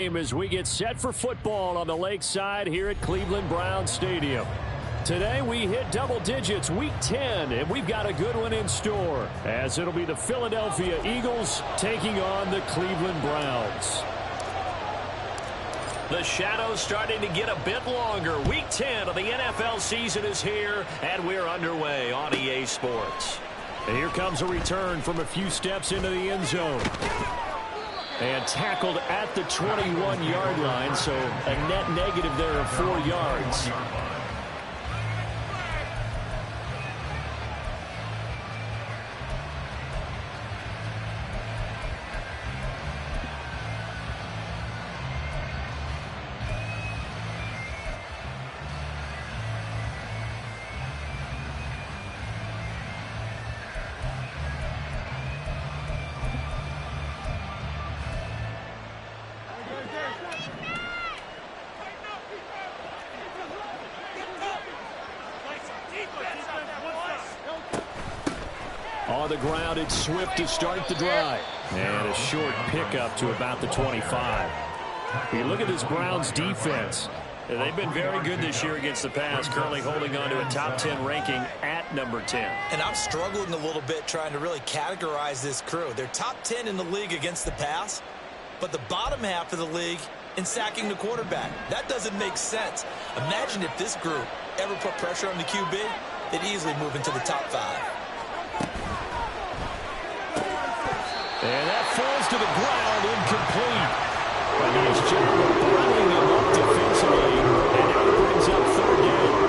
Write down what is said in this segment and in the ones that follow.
As we get set for football on the lakeside here at Cleveland Browns Stadium. Today we hit double digits, week 10, and we've got a good one in store, as it'll be the Philadelphia Eagles taking on the Cleveland Browns. The shadow's starting to get a bit longer. Week 10 of the NFL season is here, and we're underway on EA Sports. And here comes a return from a few steps into the end zone. And tackled at the 21-yard line, so a net negative there of 4 yards. On the ground, it's Swift to start the drive. And a short pickup to about the 25. You look at this Browns defense. They've been very good this year against the pass, currently holding on to a top 10 ranking at number 10. And I'm struggling a little bit trying to really categorize this crew. They're top 10 in the league against the pass, but the bottom half of the league in sacking the quarterback. That doesn't make sense. Imagine if this group ever put pressure on the QB, they'd easily move into the top 5. And that falls to the ground, incomplete. A nice job of running him up defensively, and now it brings up third down.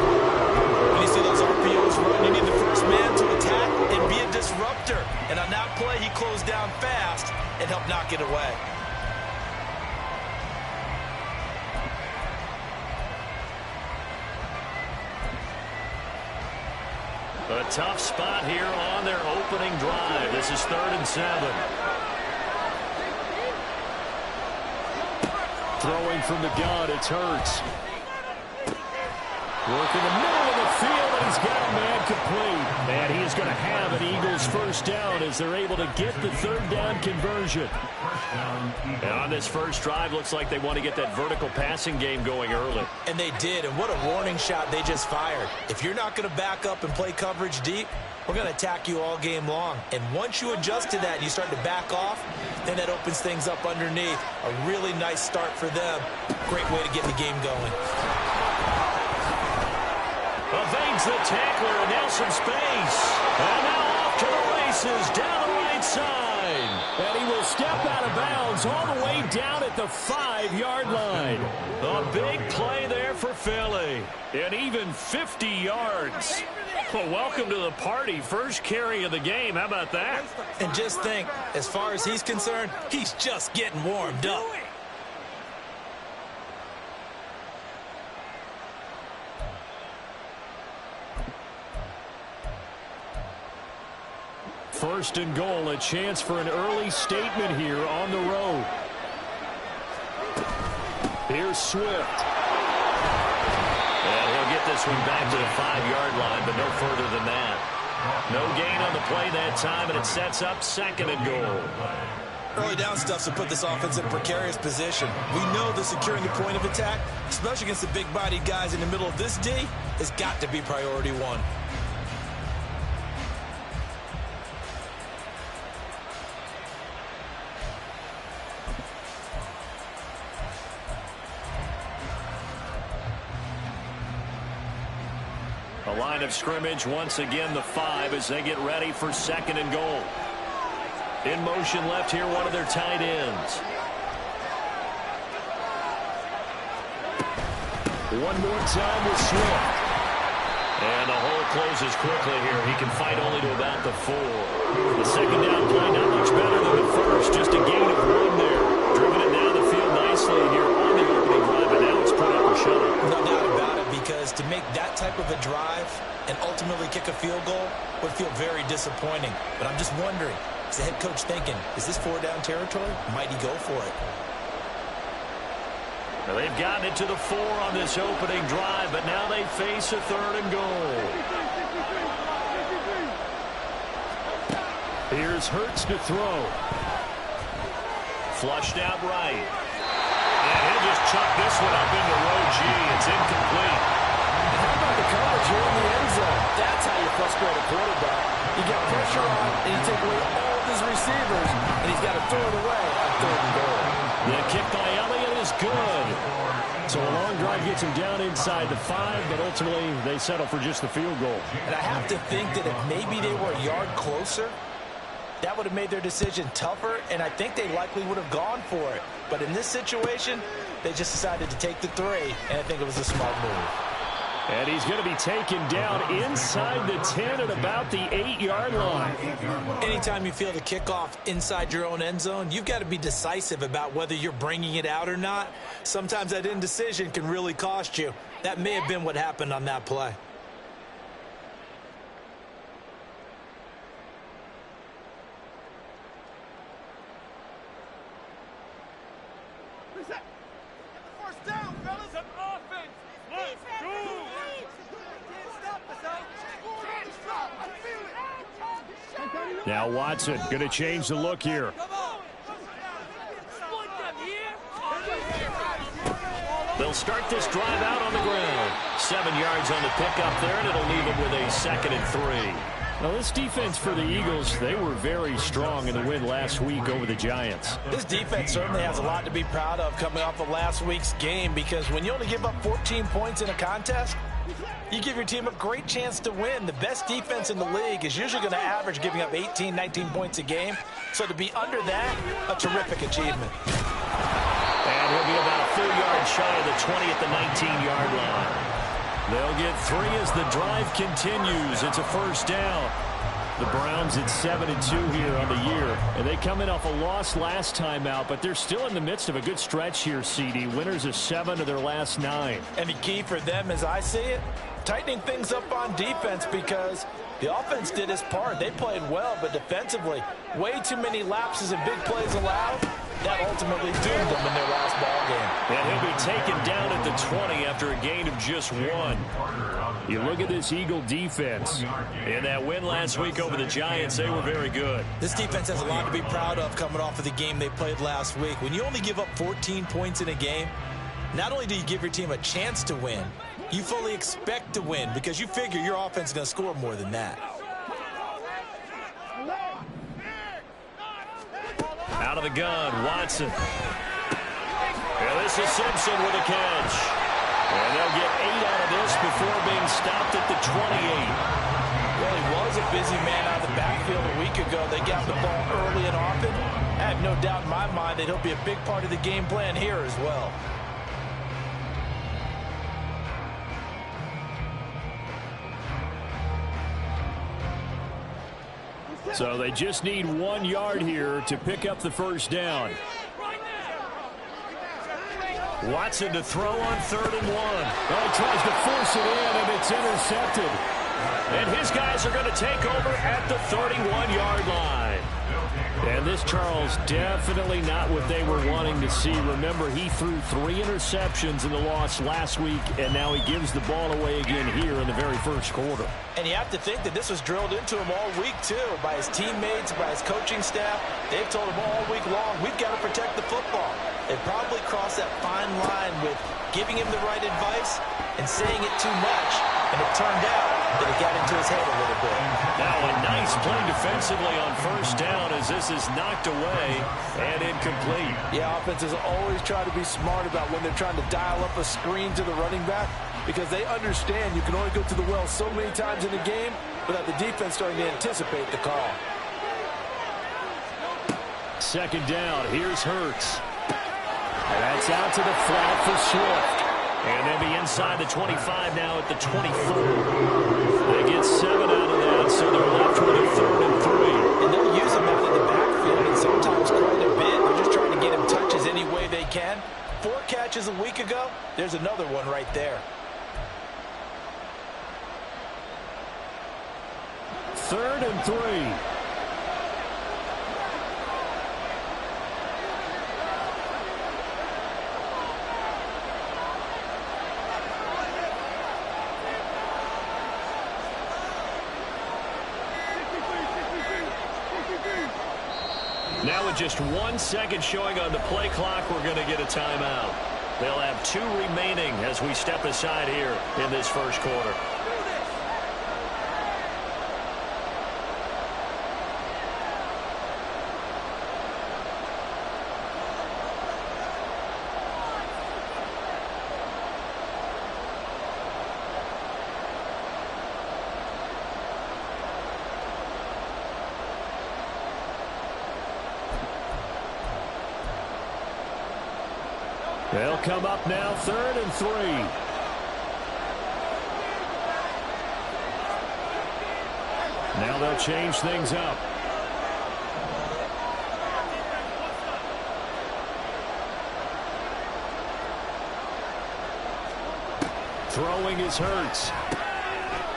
When you see those RPOs run, you need the first man to attack and be a disruptor. And on that play, he closed down fast and helped knock it away. A tough spot here on their opening drive. This is 3rd and 7. Throwing from the gun, it's Hurts. Work in the middle of the field, and he's got a man complete. And he is going to have an Eagles first down as they're able to get the 3rd down conversion. And on this first drive, looks like they want to get that vertical passing game going early. And they did, and what a warning shot they just fired. If you're not going to back up and play coverage deep, we're going to attack you all game long. And once you adjust to that and you start to back off, then that opens things up underneath. A really nice start for them. Great way to get the game going. Evades the tackler and now some space. And now off to the races down the right side. And he will step out of bounds all the way down at the 5-yard line. A big play there for Philly. And even 50 yards. Well, welcome to the party. First carry of the game. How about that? And just think, as far as he's concerned, he's just getting warmed up. First and goal, a chance for an early statement here on the road. Here's Swift. And he'll get this one back to the 5-yard line, but no further than that. No gain on the play that time, and it sets up 2nd and goal. Early down stuff to put this offense in a precarious position. We know that securing the point of attack, especially against the big-bodied guys in the middle of this D, has got to be priority 1. A line of scrimmage, once again the 5 as they get ready for 2nd and goal. In motion left here, one of their tight ends. One more time with Swift. And the hole closes quickly here. He can fight only to about the 4. The 2nd down play not much better than the first. Just a gain of 1 there. Driven it down the field nicely here on the opening drive, and now it's put up or shut up. No doubt about it, because to make that type of a drive and ultimately kick a field goal would feel very disappointing. But I'm just wondering, is the head coach thinking, is this 4-down territory? Might he go for it? Well, they've gotten it to the 4 on this opening drive, but now they face a 3rd and goal. Here's Hurts to throw. Flushed out right. this one up into row G. It's incomplete. And how about the coverage here in the end zone? That's how you frustrate a quarterback. You get pressure on, and you take away all of his receivers, and he's got to throw it away on 3rd and goal. The kick by Elliott is good. So a long drive gets him down inside the 5, but ultimately they settle for just the field goal. And I have to think that if maybe they were a yard closer, that would have made their decision tougher, and I think they likely would have gone for it. But in this situation, they just decided to take the 3, and I think it was a smart move. And he's going to be taken down inside the 10 at about the 8-yard line. Anytime you feel the kickoff inside your own end zone, you've got to be decisive about whether you're bringing it out or not. Sometimes that indecision can really cost you. That may have been what happened on that play. Now Watson going to change the look here. They'll start this drive out on the ground. 7 yards on the pickup there, and it'll leave them with a 2nd and 3. Now, this defense for the Eagles, they were very strong in the win last week over the Giants. This defense certainly has a lot to be proud of coming off of last week's game, because when you only give up 14 points in a contest, you give your team a great chance to win. The best defense in the league is usually going to average giving up 18, 19 points a game. So to be under that, a terrific achievement. And he'll be about a full yard shy of the 20 at the 19-yard line. They'll get 3 as the drive continues. It's a first down. The Browns at 7-2 here on the year. And they come in off a loss last time out, but they're still in the midst of a good stretch here, CD. Winners of 7 of their last 9. And the key for them, as I see it, tightening things up on defense, because the offense did its part. They played well, but defensively, way too many lapses and big plays allowed. That ultimately doomed them in their last ball game. And he'll be taken down at the 20 after a gain of just 1. You look at this Eagle defense. In that win last week over the Giants, they were very good. This defense has a lot to be proud of coming off of the game they played last week. When you only give up 14 points in a game, not only do you give your team a chance to win, you fully expect to win, because you figure your offense is going to score more than that. Out of the gun, Watson. And this is Simpson with a catch. And they'll get 8 out of this before being stopped at the 28. Well, he was a busy man out of the backfield a week ago. They got the ball early and often. I have no doubt in my mind that he'll be a big part of the game plan here as well. So they just need 1 yard here to pick up the first down. Watson to throw on 3rd and 1. Well, he tries to force it in, and it's intercepted. And his guys are going to take over at the 31-yard line. And this, Charles, definitely not what they were wanting to see. Remember, he threw 3 interceptions in the loss last week, and now he gives the ball away again here in the very first quarter. And you have to think that this was drilled into him all week, too, by his teammates, by his coaching staff. They've told him all week long, we've got to protect the football. They probably crossed that fine line with giving him the right advice and saying it too much. And it turned out that it got into his head a little bit. Now a nice play defensively on first down as this is knocked away and incomplete. Yeah, offenses always try to be smart about when they're trying to dial up a screen to the running back, because they understand you can only go to the well so many times in the game without the defense starting to anticipate the call. Second down, here's Hurts. And that's out to the flat for Swift. And they'll be inside the 25 now at the 24. They get 7 out of that, so they're left with a 3rd and 3. And they'll use him out of the backfield, and sometimes quite a bit. They're just trying to get him touches any way they can. 4 catches a week ago. There's another one right there. 3rd and 3. Now with just 1 second showing on the play clock, we're going to get a timeout. They'll have 2 remaining as we step aside here in this first quarter. They'll come up now, 3rd and 3. Now they'll change things up. Throwing is Hurts.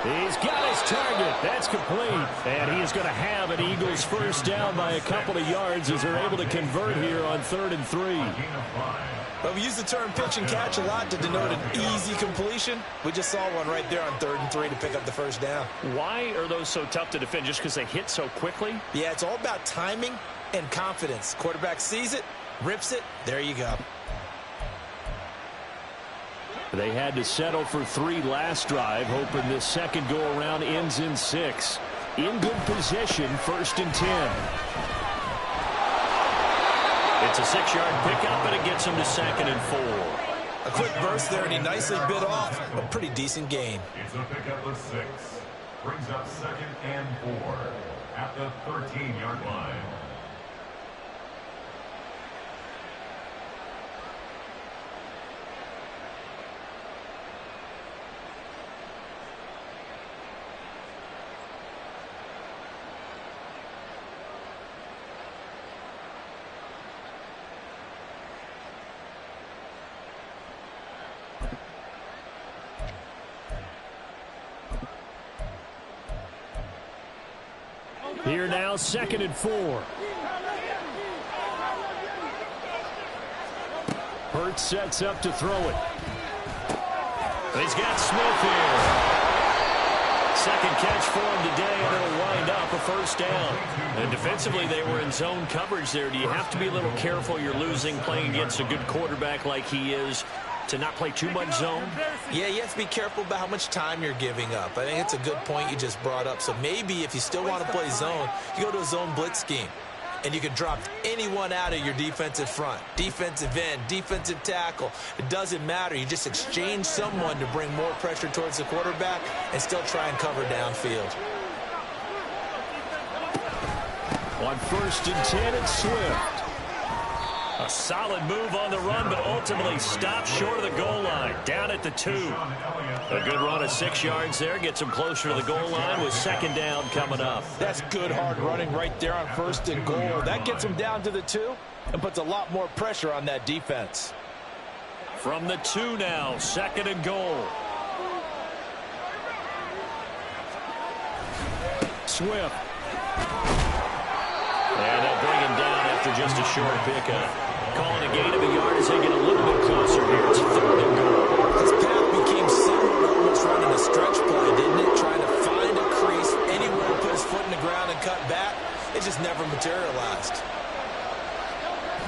He's got his target. That's complete. And he is going to have an Eagles first down by a couple of yards as they're able to convert here on 3rd and 3. But we use the term pitch and catch a lot to denote an easy completion. We just saw one right there on 3rd and 3 to pick up the first down. Why are those so tough to defend? Just because they hit so quickly? Yeah, it's all about timing and confidence. Quarterback sees it, rips it, there you go. They had to settle for 3 last drive, hoping this second go-around ends in 6. In good position, 1st and 10. It's a 6-yard pickup, and it gets him to 2nd and 4. A quick burst there, and he nicely bit off a pretty decent gain. It's a pickup of 6. Brings up 2nd and 4 at the 13-yard line. Here now, 2nd and 4. Hurts sets up to throw it. He's got Smith here. Second catch for him today, and it'll wind up a first down. And defensively, they were in zone coverage there. Do you have to be a little careful? You're losing playing against a good quarterback like he is to not play too much zone? Yeah, you have to be careful about how much time you're giving up. I think it's a good point you just brought up. So maybe if you still want to play zone, you go to a zone blitz scheme. And you can drop anyone out of your defensive front. Defensive end, defensive tackle. It doesn't matter. You just exchange someone to bring more pressure towards the quarterback and still try and cover downfield. On 1st and 10, it's Swift. A solid move on the run, but ultimately stopped short of the goal line. Down at the 2. A good run of 6 yards there. Gets him closer to the goal line with 2nd down coming up. That's good hard running right there on 1st and goal. That gets him down to the 2 and puts a lot more pressure on that defense. From the 2 now, 2nd and goal. Swift. And they'll bring him down after just a short pickup. Calling a gain of a yard as they get a little bit closer here. It's 3rd and goal. This path became similar to almost running a stretch play, didn't it? Trying to find a crease anywhere to put his foot in the ground and cut back. It just never materialized.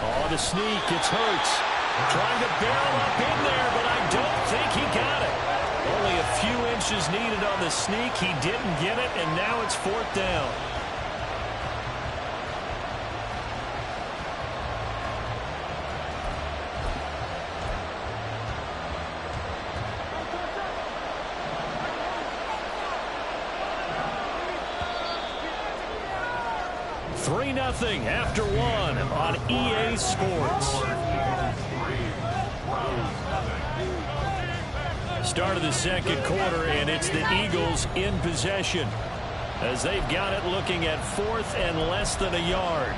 Oh, the sneak. It's Hurts. Trying to barrel up in there, but I don't think he got it. Only a few inches needed on the sneak. He didn't get it, and now it's 4th down. Nothing after 1 on EA Sports. Start of the second quarter, and it's the Eagles in possession as they've got it looking at 4th and less than a yard.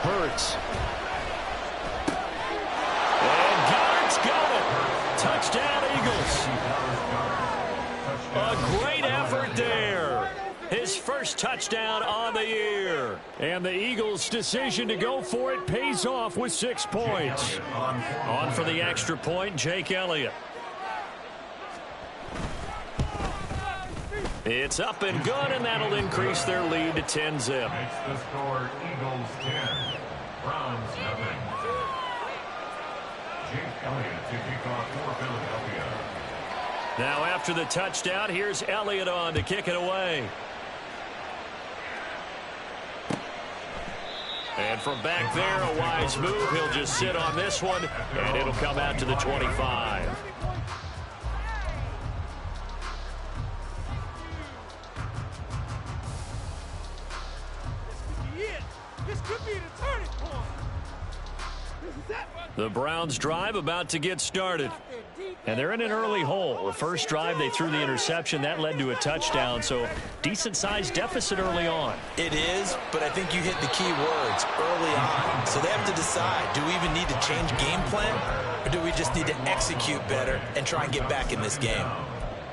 Hurts. And Goddard's got it. Touchdown, Eagles. A great effort there. His first touchdown on the year. And the Eagles' decision to go for it pays off with 6 points. On for the extra point, Jake Elliott. It's up and good, and that'll increase their lead to 10-zip. Makes the score Eagles 10, Browns nothing. Jake Elliott to kick off for Philadelphia. Now after the touchdown, here's Elliott on to kick it away. And from back there, a wise move. He'll just sit on this one, and it'll come out to the 25. The Browns drive about to get started. And they're in an early hole. The first drive, they threw the interception. That led to a touchdown, so decent-sized deficit early on. It is, but I think you hit the key words early on. So they have to decide, do we even need to change game plan, or do we just need to execute better and try and get back in this game?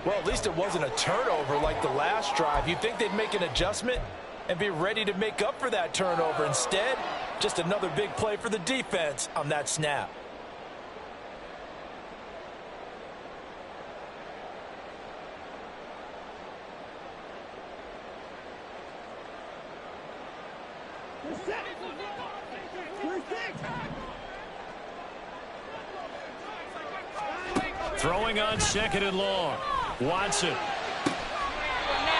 Well, at least it wasn't a turnover like the last drive. You'd think they'd make an adjustment and be ready to make up for that turnover. Instead, just another big play for the defense on that snap. Throwing on 2nd and long. Watson.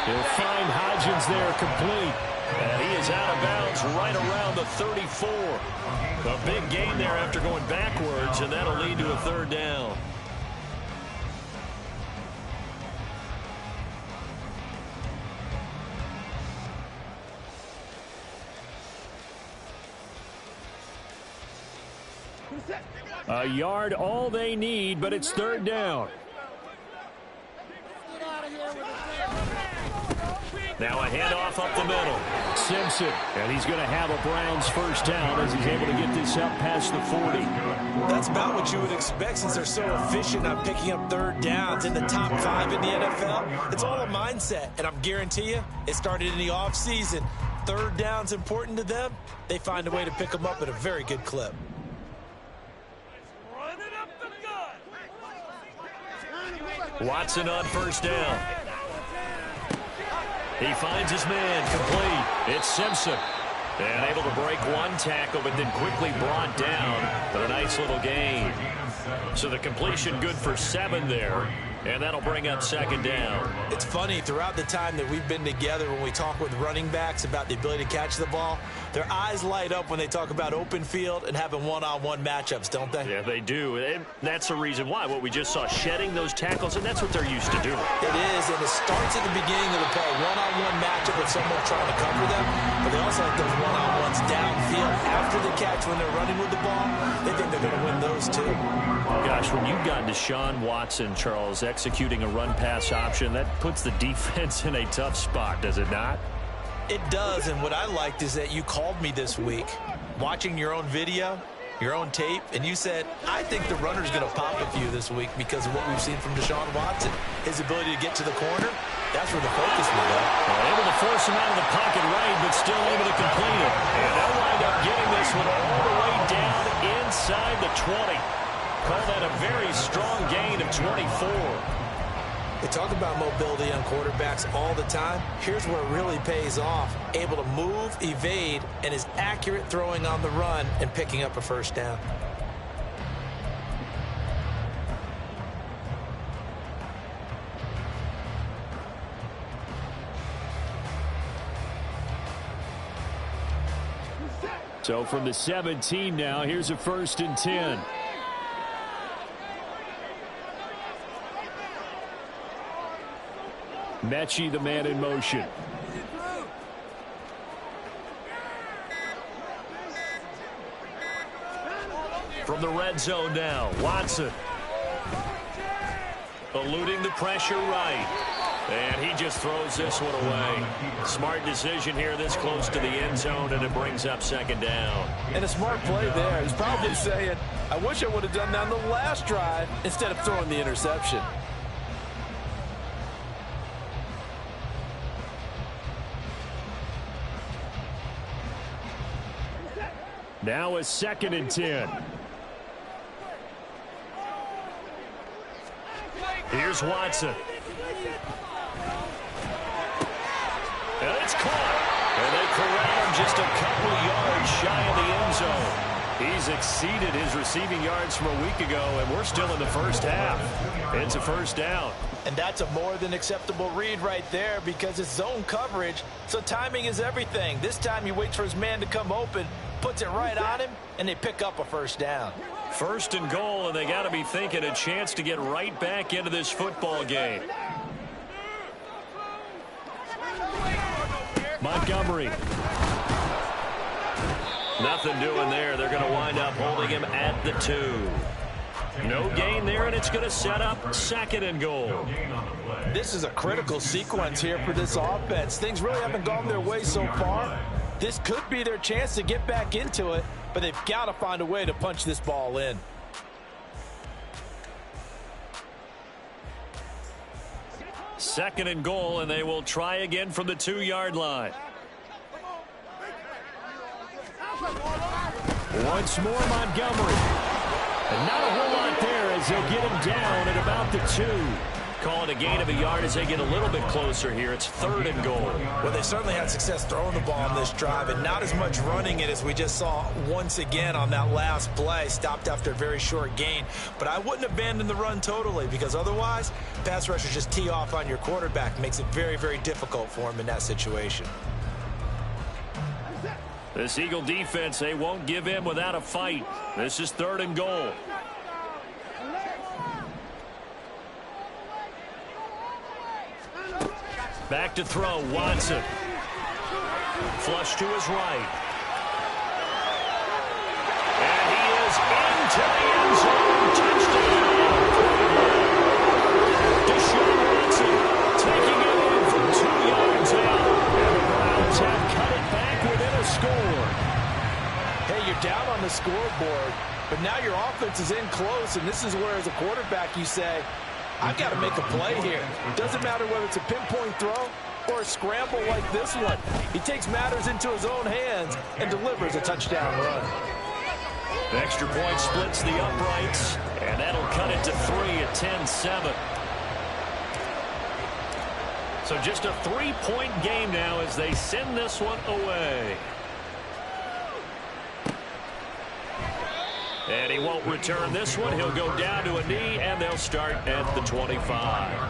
He'll find Hodgins there complete. And he is out of bounds right around the 34. A big gain there after going backwards, and that'll lead to a 3rd down. A yard all they need, but it's 3rd down. Now a handoff up the middle. Simpson, and he's going to have a Browns 1st down as he's able to get this up past the 40. That's about what you would expect since they're so efficient on picking up 3rd downs in the top 5 in the NFL. It's all a mindset, and I'm guarantee you it started in the offseason. 3rd down's important to them. They find a way to pick them up at a very good clip. Watson on 1st down. He finds his man complete. It's Simpson. And able to break one tackle, but then quickly brought down. But a nice little gain. So the completion good for 7 there. And that'll bring up 2nd down. It's funny, throughout the time that we've been together, when we talk with running backs about the ability to catch the ball, their eyes light up when they talk about open field and having one-on-one matchups, don't they? Yeah, they do. And that's the reason why. What we just saw, shedding those tackles, and that's what they're used to doing. It is, and it starts at the beginning of the play. One-on-one matchup with someone trying to cover them, but they also like those one-on-ones downfield after the catch when they're running with the ball. They think they're going to win those too. Gosh, when you've got Deshaun Watson, Charles, executing a run-pass option, that puts the defense in a tough spot, does it not? It does, and what I liked is that you called me this week, watching your own video, your own tape, and you said, I think the runner's going to pop a few this week because of what we've seen from Deshaun Watson. His ability to get to the corner, that's where the focus will go. Able to force him out of the pocket right, but still able to complete it. And they'll wind up getting this one all the way down inside the 20. Call that a very strong gain of 24. They talk about mobility on quarterbacks all the time. Here's where it really pays off. Able to move, evade, and is accurate throwing on the run and picking up a 1st down. So from the 17 now, here's a 1st and 10. Mechie, the man in motion. From the red zone now, Watson. Eluding the pressure right. And he just throws this one away. Smart decision here this close to the end zone, and it brings up 2nd down. And a smart play there. He's probably saying, I wish I would have done that on the last drive instead of throwing the interception. Now a 2nd and 10. Here's Watson. And it's caught. And they corral him just a couple yards shy of the end zone. He's exceeded his receiving yards from a week ago, and we're still in the first half. It's a first down. And that's a more than acceptable read right there because it's zone coverage, so timing is everything. This time he waits for his man to come open, puts it right on him, and they pick up a first down. 1st and goal, and they got to be thinking a chance to get right back into this football game. Montgomery. Nothing doing there. They're going to wind up holding him at the 2. No gain there, and it's going to set up 2nd and goal. This is a critical sequence here for this offense. Things really haven't gone their way so far. This could be their chance to get back into it, but they've got to find a way to punch this ball in. Second and goal, and they will try again from the 2-yard line. Once more, Montgomery. And not a whole lot there as they'll get him down at about the 2. Call it a gain of a yard as they get a little bit closer here. It's 3rd and goal. Well, they certainly had success throwing the ball on this drive and not as much running it as we just saw once again on that last play. Stopped after a very short gain. But I wouldn't abandon the run totally because otherwise, pass rushers just tee off on your quarterback. Makes it very, very difficult for him in that situation. This Eagle defense, they won't give in without a fight. This is 3rd and goal. Back to throw, Watson. Flush to his right. And he is into the end zone. Touchdown. Deshaun Watson taking it in from 2 yards out. And the Browns have cut it back within a score. Hey, you're down on the scoreboard, but now your offense is in close, and this is where, as a quarterback, you say, I've got to make a play here. Doesn't matter whether it's a pinpoint throw or a scramble like this one. He takes matters into his own hands and delivers a touchdown run. The extra point splits the uprights, and that'll cut it to 3 at 10-7. So just a 3-point game now as they send this one away. And he won't return this one. He'll go down to a knee, and they'll start at the 25.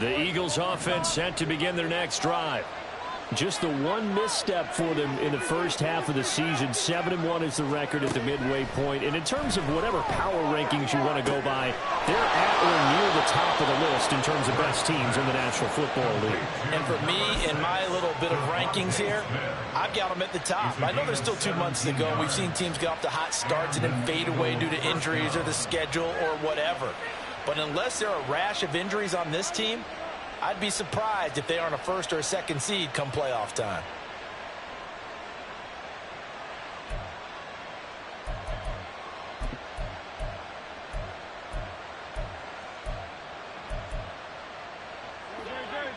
The Eagles offense set to begin their next drive. Just the one misstep for them in the first half of the season. 7-1 is the record at the midway point. And in terms of whatever power rankings you want to go by, they're at or near the top of the list in terms of best teams in the National Football League. And for me, in my little bit of rankings here, I've got them at the top. I know there's still 2 months to go. We've seen teams get off to hot starts and then fade away due to injuries or the schedule or whatever. But unless there are a rash of injuries on this team, I'd be surprised if they aren't a 1st or a 2nd seed come playoff time.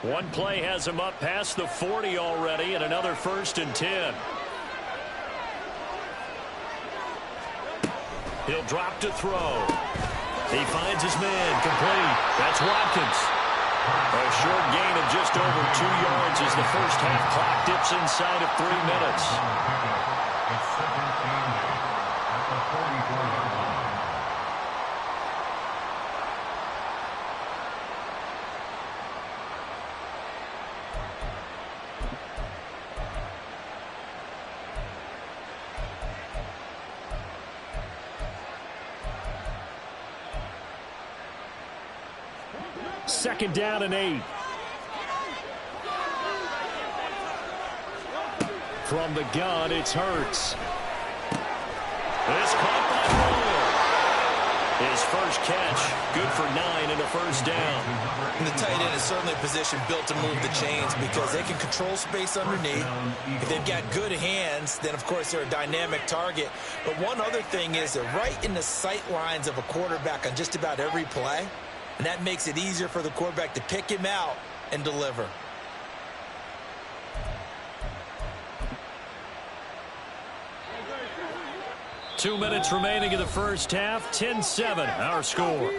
One play has him up past the 40 already, and another 1st and 10. He'll drop to throw. He finds his man, complete. That's Watkins. A short gain of just over 2 yards as the first half clock dips inside of 3 minutes. It's 2nd and 8 at the 44-yard line. Second down and 8. From the gun, it's Hurts. This caught by Moore. his first catch. Good for 9 and a first down. And the tight end is certainly a position built to move the chains because they can control space underneath. If they've got good hands, then, of course, they're a dynamic target. But one other thing is they're right in the sight lines of a quarterback on just about every play, and that makes it easier for the quarterback to pick him out and deliver. Two minutes remaining in the first half. 10-7, our score.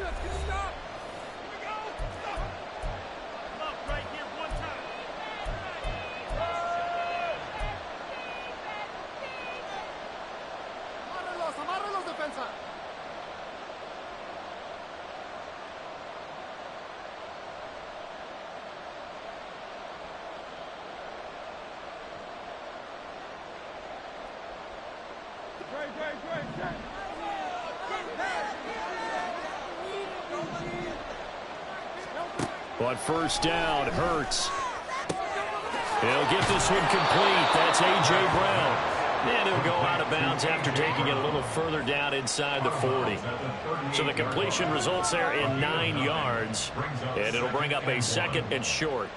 On first down, Hurts. He'll get this one complete. That's A.J. Brown. And he'll go out of bounds after taking it a little further down inside the 40. So the completion results there in 9 yards. And it'll bring up a second and short.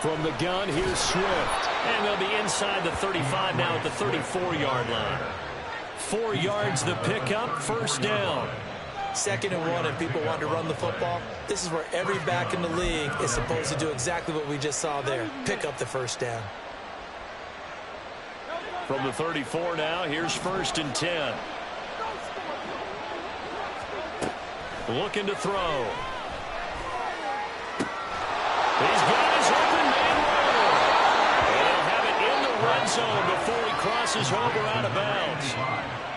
From the gun, here's Swift. And they'll be inside the 35 now at the 34-yard line. 4 yards the pickup, first down. 2nd and 1, and people want to run the football. This is where every back in the league is supposed to do exactly what we just saw there. Pick up the first down. From the 34 now, here's 1st and 10. Looking to throw. He's got his open man runner. And he'll have it in the red zone before he crosses over out of bounds.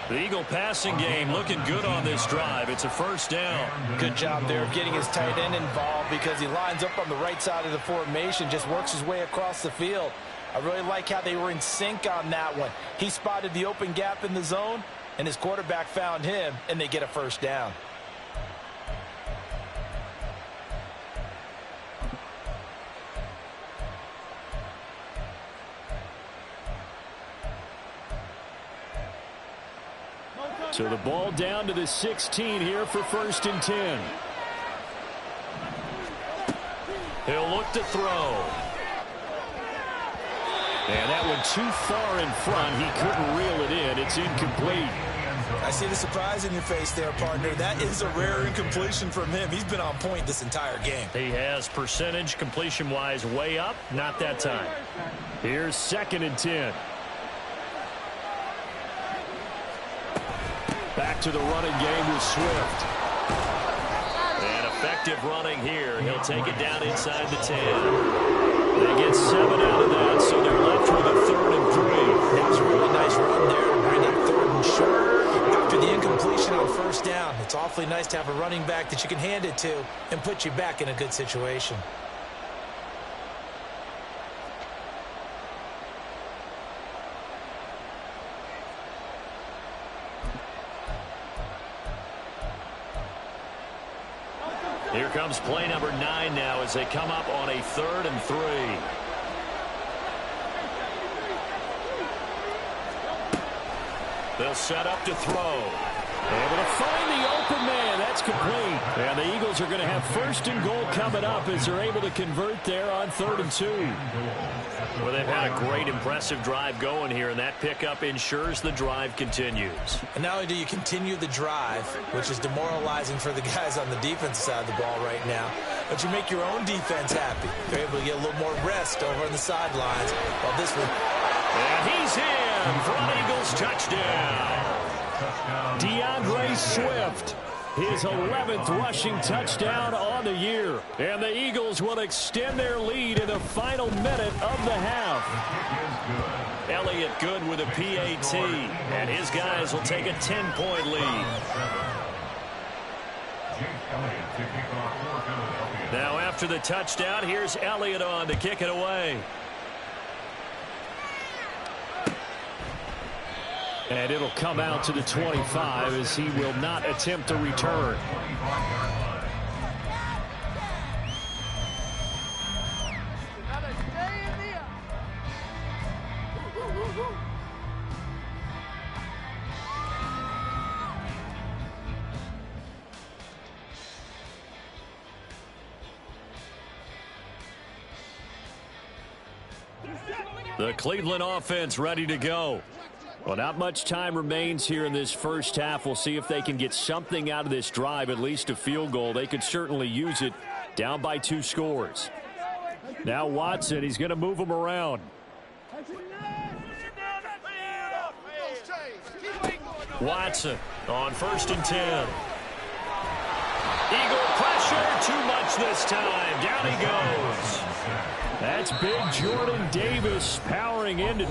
The Eagle passing game looking good on this drive. It's a first down. Good job there of getting his tight end involved because he lines up on the right side of the formation, just works his way across the field. I really like how they were in sync on that one. He spotted the open gap in the zone, and his quarterback found him, and they get a first down. So the ball down to the 16 here for 1st and 10. He'll look to throw. And that one too far in front. He couldn't reel it in. It's incomplete. I see the surprise in your face there, partner. That is a rare incompletion from him. He's been on point this entire game. He has percentage completion-wise way up. Not that time. Here's 2nd and 10. Back to the running game with Swift. And effective running here. He'll take it down inside the 10. They get 7 out of that, so they're left with a 3rd and 3. That was a really nice run there to bring up 3rd and short. After the incompletion on first down, it's awfully nice to have a running back that you can hand it to and put you back in a good situation. Here comes play number 9 now as they come up on a 3rd and 3. They'll set up to throw. Able to find the open man. That's complete. And the Eagles are going to have 1st and goal coming up as they're able to convert there on 3rd and 2. Well, they've had a great, impressive drive going here, and that pickup ensures the drive continues. And not only do you continue the drive, which is demoralizing for the guys on the defensive side of the ball right now, but you make your own defense happy. They're able to get a little more rest over on the sidelines. While this one... And he's in for an Eagles touchdown. DeAndre Swift, his 11th rushing touchdown on the year. And the Eagles will extend their lead in the final minute of the half. Elliott good with a PAT, and his guys will take a 10-point lead. Now after the touchdown, here's Elliott on to kick it away. And it'll come out to the 25 as he will not attempt to return. The Cleveland offense ready to go. Well, not much time remains here in this first half. We'll see if they can get something out of this drive, at least a field goal. They could certainly use it, down by 2 scores. Now Watson, he's going to move him around. Watson on 1st and 10. Eagle pressure, too much this time. Down he goes. That's big Jordan Davis powering into.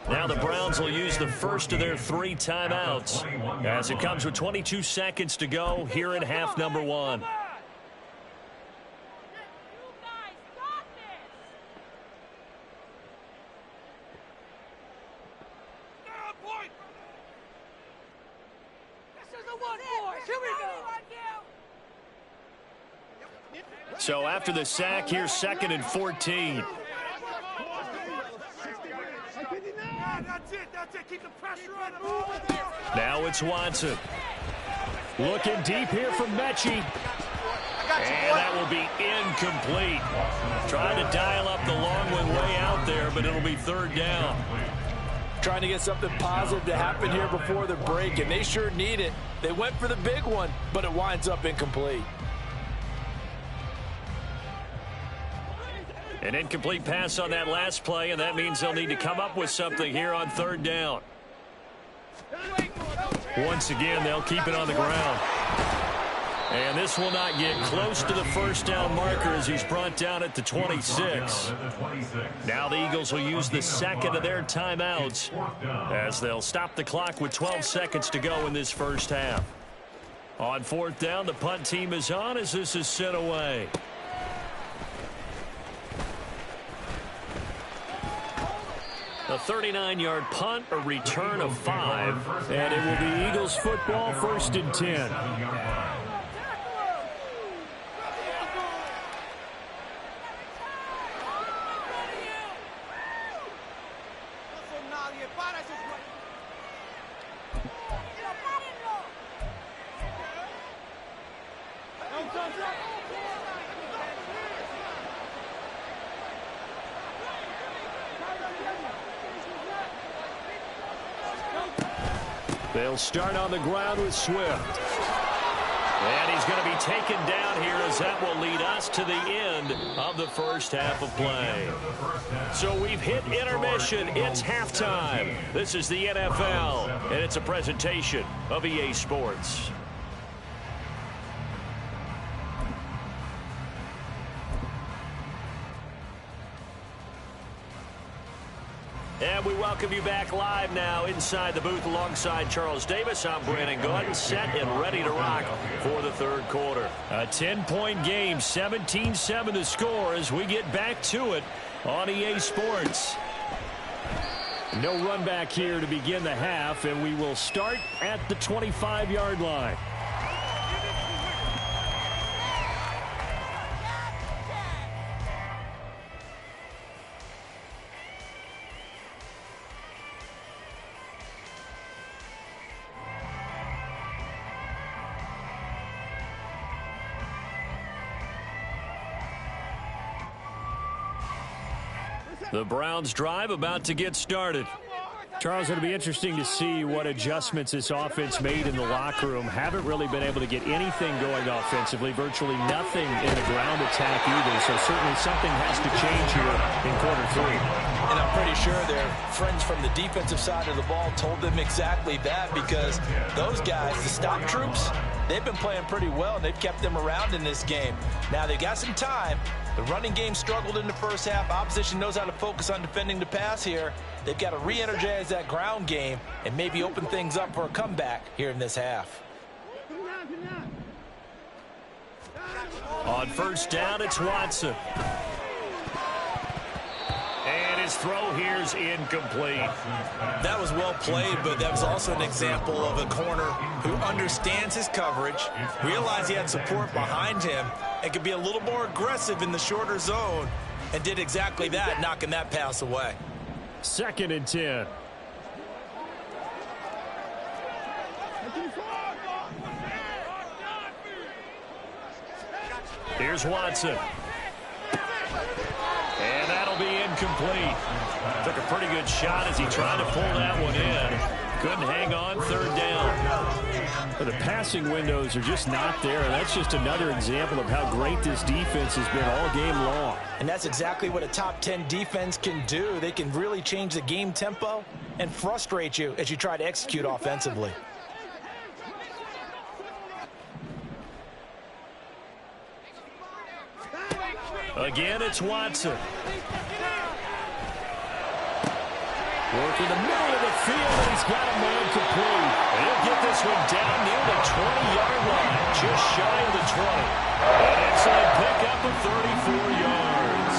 Now the Browns will use the first of their 3 timeouts as it comes with 22 seconds to go here in half number 1. So after the sack, here's 2nd and 14. Now it's Watson. Looking deep here from Mechie. And that will be incomplete. Trying to dial up the long one way out there, but it'll be 3rd down. Trying to get something positive to happen here before the break, and they sure need it. They went for the big one, but it winds up incomplete. An incomplete pass on that last play, and that means they'll need to come up with something here on 3rd down. Once again, they'll keep it on the ground. And this will not get close to the 1st down marker as he's brought down at the 26. Now the Eagles will use the 2nd of their timeouts as they'll stop the clock with 12 seconds to go in this first half. On 4th down, the punt team is on as this is sent away. A 39-yard punt, a return of 5, and it will be Eagles football, 1st and 10. They'll start on the ground with Swift. And he's going to be taken down here as that will lead us to the end of the first half of play. So we've hit intermission. It's halftime. This is the NFL, and it's a presentation of EA Sports. And we welcome you back live now inside the booth alongside Charles Davis. I'm Brandon Gordon, set and ready to rock for the 3rd quarter. A 10-point game, 17-7 the score as we get back to it on EA Sports. No run back here to begin the half, and we will start at the 25-yard line. The Browns drive about to get started. Charles, it'll be interesting to see what adjustments this offense made in the locker room. Haven't really been able to get anything going offensively, virtually nothing in the ground attack either, so certainly something has to change here in quarter 3. And I'm pretty sure their friends from the defensive side of the ball told them exactly that, because those guys, the stop troops, they've been playing pretty well, and they've kept them around in this game. Now, they've got some time. The running game struggled in the first half. Opposition knows how to focus on defending the pass here. They've got to re-energize that ground game and maybe open things up for a comeback here in this half. On first down, it's Watson. And his throw here's incomplete. That was well played, but that was also an example of a corner who understands his coverage, realized he had support behind him, and could be a little more aggressive in the shorter zone, and did exactly that, knocking that pass away. 2nd and 10. Here's Watson. And that'll be incomplete. Took a pretty good shot as he tried to pull that one in. Couldn't hang on, 3rd down. But the passing windows are just not there. That's just another example of how great this defense has been all game long. And that's exactly what a top 10 defense can do. They can really change the game tempo and frustrate you as you try to execute offensively. Again, it's Watson. Working the middle of the field, and he's got a man complete. He'll get this one down near the 20-yard line, just shy of the 20. An excellent pickup of 34 yards.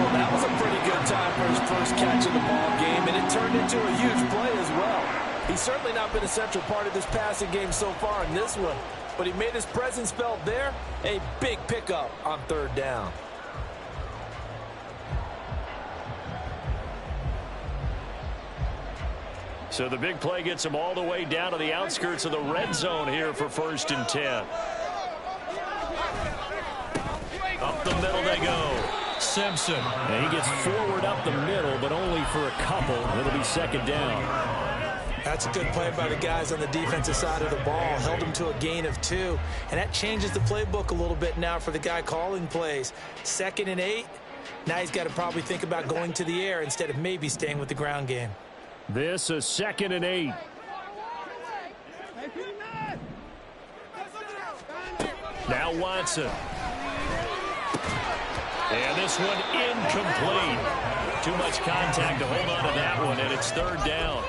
Well, that was a pretty good time for his first catch of the ball game, and it turned into a huge play as well. He's certainly not been a central part of this passing game so far in this one, but he made his presence felt there. A big pickup on 3rd down. So the big play gets him all the way down to the outskirts of the red zone here for 1st and 10. Up the middle they go. Simpson. And he gets forward up the middle, but only for a couple. It'll be 2nd down. That's a good play by the guys on the defensive side of the ball. Held him to a gain of 2. And that changes the playbook a little bit now for the guy calling plays. 2nd and 8. Now he's got to probably think about going to the air instead of maybe staying with the ground game. This is 2nd and 8. Now Watson. And this one incomplete. Too much contact to hold on to that one, and it's 3rd down.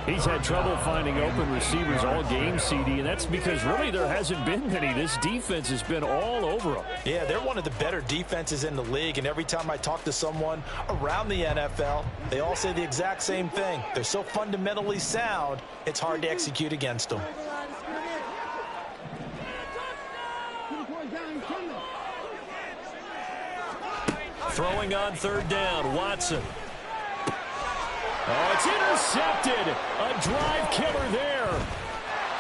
He's had trouble finding open receivers all game, CD, and that's because really there hasn't been many. This defense has been all over them. Yeah, they're one of the better defenses in the league, and every time I talk to someone around the NFL, they all say the exact same thing. They're so fundamentally sound, it's hard to execute against them. Throwing on 3rd down, Watson. Oh, it's intercepted. A drive killer there.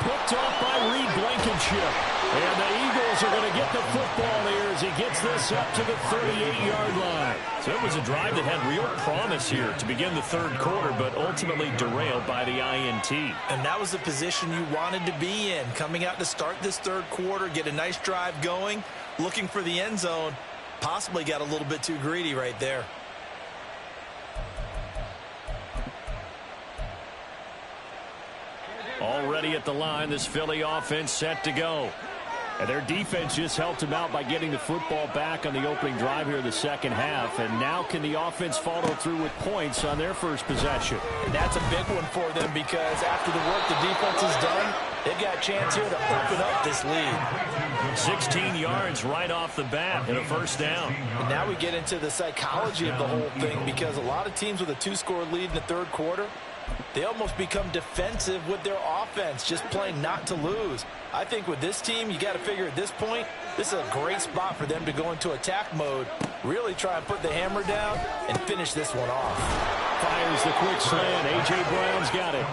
Picked off by Reed Blankenship. And the Eagles are going to get the football here as he gets this up to the 38-yard line. So it was a drive that had real promise here to begin the 3rd quarter, but ultimately derailed by the INT. And that was the position you wanted to be in. Coming out to start this 3rd quarter, get a nice drive going, looking for the end zone. Possibly got a little bit too greedy right there. Already at the line, this Philly offense set to go. And their defense just helped them out by getting the football back on the opening drive here in the 2nd half. And now can the offense follow through with points on their first possession? And that's a big one for them because after the work the defense has done, they've got a chance here to open up this lead. 16 yards right off the bat and a 1st down. And now we get into the psychology of the whole thing because a lot of teams with a 2-score lead in the 3rd quarter, they almost become defensive with their offense, just playing not to lose. I think with this team, you got to figure at this point, this is a great spot for them to go into attack mode, really try and put the hammer down and finish this one off. Fires the quick slant. A.J. Brown's got it.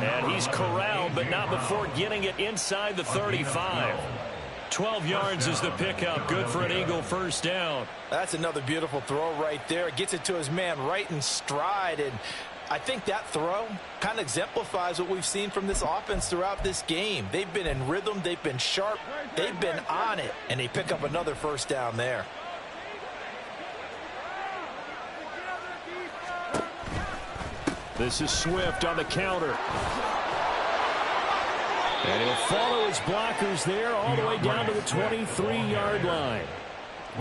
And he's corralled, but not before getting it inside the 35. 12 yards is the pickup. Good for an Eagle 1st down. That's another beautiful throw right there. Gets it to his man right in stride, and I think that throw kind of exemplifies what we've seen from this offense throughout this game. They've been in rhythm. They've been sharp. They've been on it. And they pick up another 1st down there. This is Swift on the counter. And he'll follow his blockers there all the way down to the 23-yard line.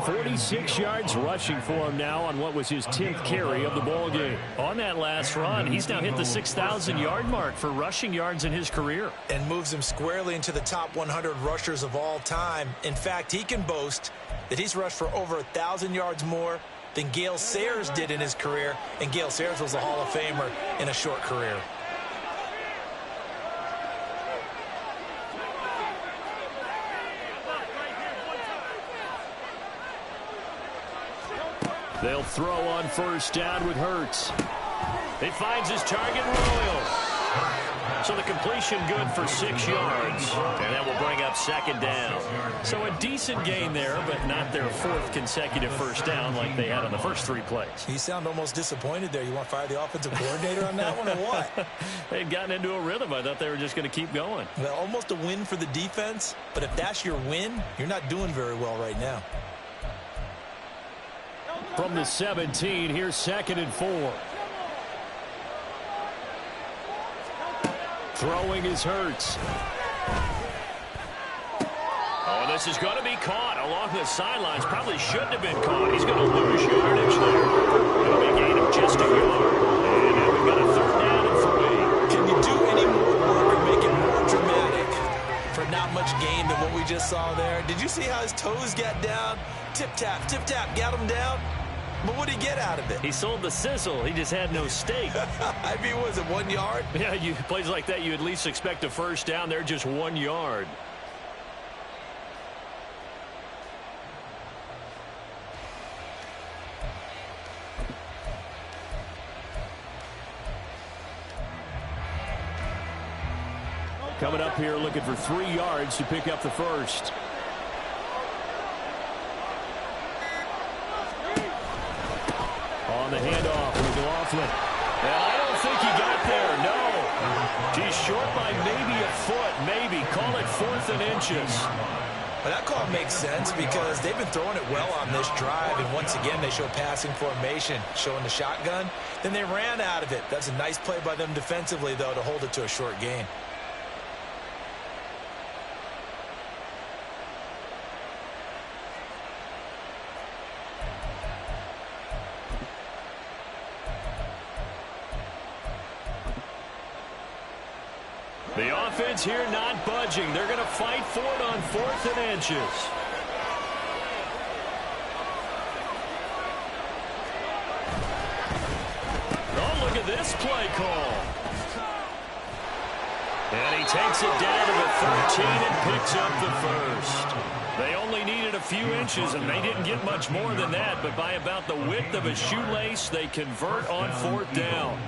46 yards rushing for him now on what was his 10th carry of the ball game. On that last run, he's now hit the 6,000-yard mark for rushing yards in his career. And moves him squarely into the top 100 rushers of all time. In fact, he can boast that he's rushed for over 1,000 yards more than Gale Sayers did in his career. And Gale Sayers was a Hall of Famer in a short career. They'll throw on first down with Hurts. He finds his target, Royal. So the completion good for 6 yards. And that will bring up second down. So a decent gain there, but not their 4th consecutive first down like they had on the first 3 plays. You sound almost disappointed there. You want to fire the offensive coordinator on that one or what? They'd gotten into a rhythm. I thought they were just going to keep going. Well, almost a win for the defense. But if that's your win, you're not doing very well right now. From the 17, here's 2nd and 4. Throwing is Hurts. Oh, this is going to be caught along the sidelines. Probably shouldn't have been caught. He's going to lose yardage there. It'll be a gain of just a yard. And now we've got a 3rd down and 3. Can you do any more work or make it more dramatic for not much gain than what we just saw there? Did you see how his toes got down? Tip-tap, got him down. But what did he get out of it? He sold the sizzle. He just had no steak. I mean, was it 1 yard? Yeah, plays like that, you at least expect a first down. They're just 1 yard. Coming up here looking for 3 yards to pick up the first. On the handoff, McLaughlin. And I don't think he got there, no. He's short by maybe a foot, maybe. Call it 4th and inches. Well, that call makes sense because they've been throwing it well on this drive. And once again, they show passing formation, showing the shotgun. Then they ran out of it. That's a nice play by them defensively, though, to hold it to a short gain. The offense here not budging. They're going to fight for it on 4th and inches. Oh, look at this play call. And he takes it down to the 13 and picks up the first. They only needed a few inches, and they didn't get much more than that. But by about the width of a shoelace, they convert on 4th down.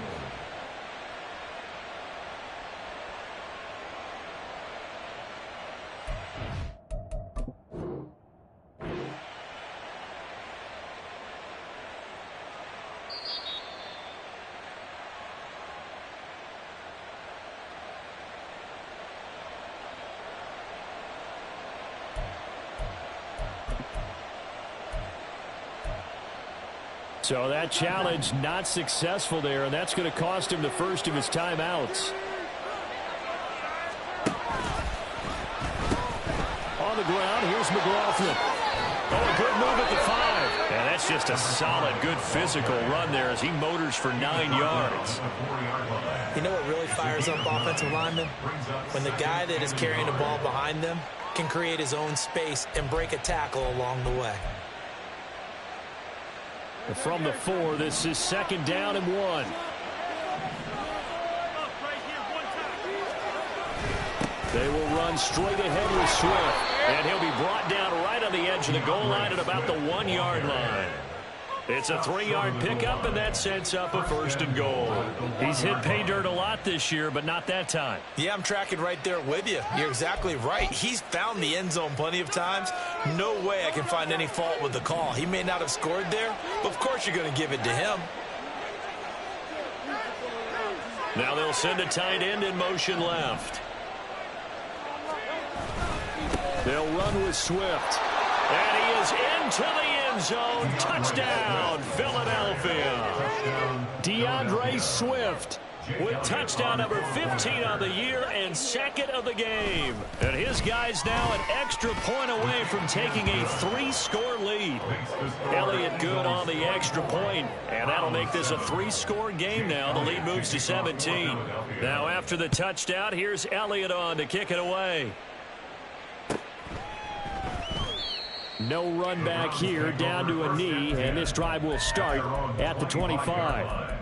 So that challenge not successful there, and that's going to cost him the first of his timeouts. On the ground, here's McLaughlin. Oh, a good move at the 5. And that's just a solid, good physical run there as he motors for 9 yards. You know what really fires up offensive linemen? When the guy that is carrying the ball behind them can create his own space and break a tackle along the way. From the 4, this is 2nd down and 1. They will run straight ahead with Swift. And he'll be brought down right on the edge of the goal line at about the 1 yard line. It's a 3-yard pickup, and that sets up a 1st and goal. He's hit pay dirt a lot this year, but not that time. Yeah, I'm tracking right there with you. You're exactly right. He's found the end zone plenty of times. No way I can find any fault with the call. He may not have scored there, but of course you're going to give it to him. Now they'll send a tight end in motion left. They'll run with Swift. And he is into the end zone. Touchdown, Philadelphia. DeAndre Swift with touchdown number 15 on the year and second of the game. And his guys now an extra point away from taking a 3-score lead. Elliott good on the extra point, and that'll make this a 3-score game now. The lead moves to 17. Now after the touchdown, here's Elliott on to kick it away. No run back here, down to a knee, and this drive will start at the 25.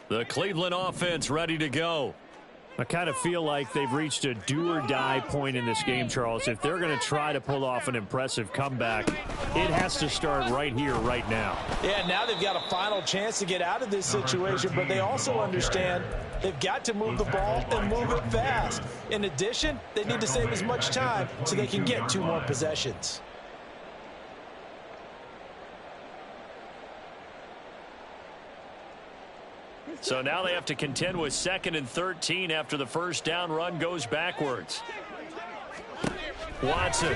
The Cleveland offense ready to go. I kind of feel like they've reached a do-or-die point in this game, Charles. If they're going to try to pull off an impressive comeback, it has to start right here, right now. Yeah, now they've got a final chance to get out of this situation, but they also understand they've got to move the ball and move it fast. In addition, they need to save as much time so they can get 2 more possessions. So now they have to contend with 2nd and 13 after the first down run goes backwards. Watson.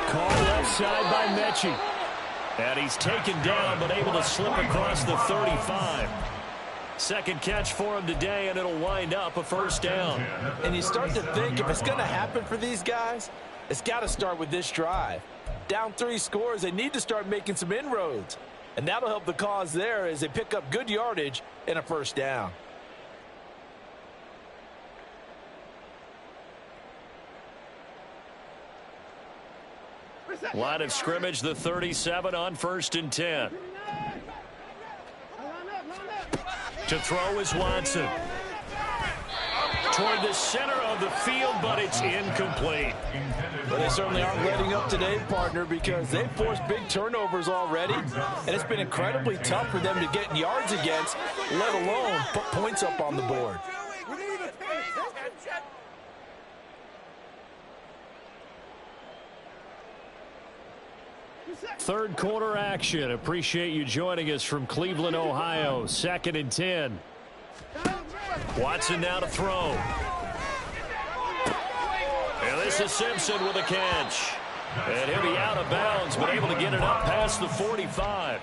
Caught left side by Mechie. And he's taken down but able to slip across the 35. Second catch for him today, and it'll wind up a first down. And you start to think if it's going to happen for these guys, it's got to start with this drive. Down 3 scores, they need to start making some inroads. And that'll help the cause there as they pick up good yardage and a first down. Line of scrimmage, the 37 on 1st and 10. To throw is Watson. Toward the center of the field, but it's incomplete. But they certainly aren't letting up today, partner, because they've forced big turnovers already, and it's been incredibly tough for them to get yards against, let alone put points up on the board. Third quarter action. Appreciate you joining us from Cleveland, Ohio. 2nd and 10. Watson now to throw. And this is Simpson with a catch. And he'll be out of bounds, but able to get it up past the 45.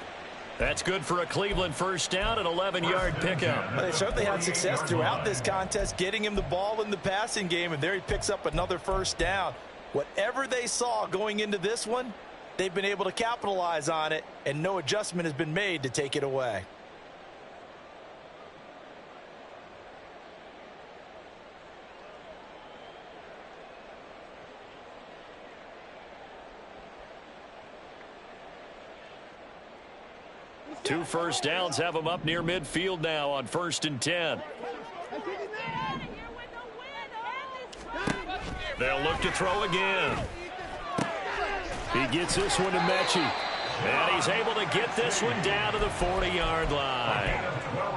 That's good for a Cleveland first down, an 11-yard pickup. Well, they certainly had success throughout this contest, getting him the ball in the passing game, and there he picks up another first down. Whatever they saw going into this one, they've been able to capitalize on it, and no adjustment has been made to take it away. Two first downs have them up near midfield now on 1st and 10. They'll look to throw again. He gets this one to Mechie. And he's able to get this one down to the 40-yard line.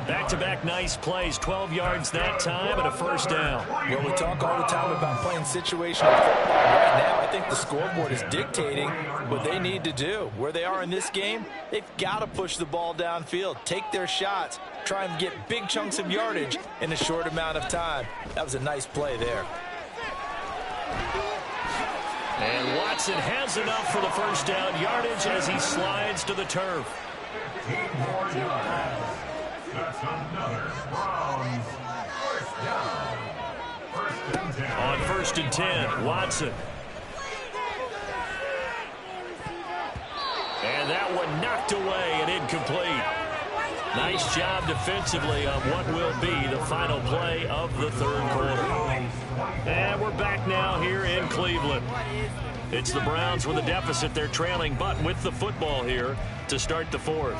Back-to-back nice plays, 12 yards that time and a first down. Well, we talk all the time about playing situational football. Right now, I think the scoreboard is dictating what they need to do. Where they are in this game, they've got to push the ball downfield, take their shots, try and get big chunks of yardage in a short amount of time. That was a nice play there. And Watson has enough for the first down yardage as he slides to the turf. 8 more yards. That's another Browns first down. 1st and 10. On 1st and 10, Watson. And that one knocked away and incomplete. Nice job defensively on what will be the final play of the 3rd quarter. And we're back now here in Cleveland. It's the Browns with a deficit. They're trailing, but with the football here to start the 4th.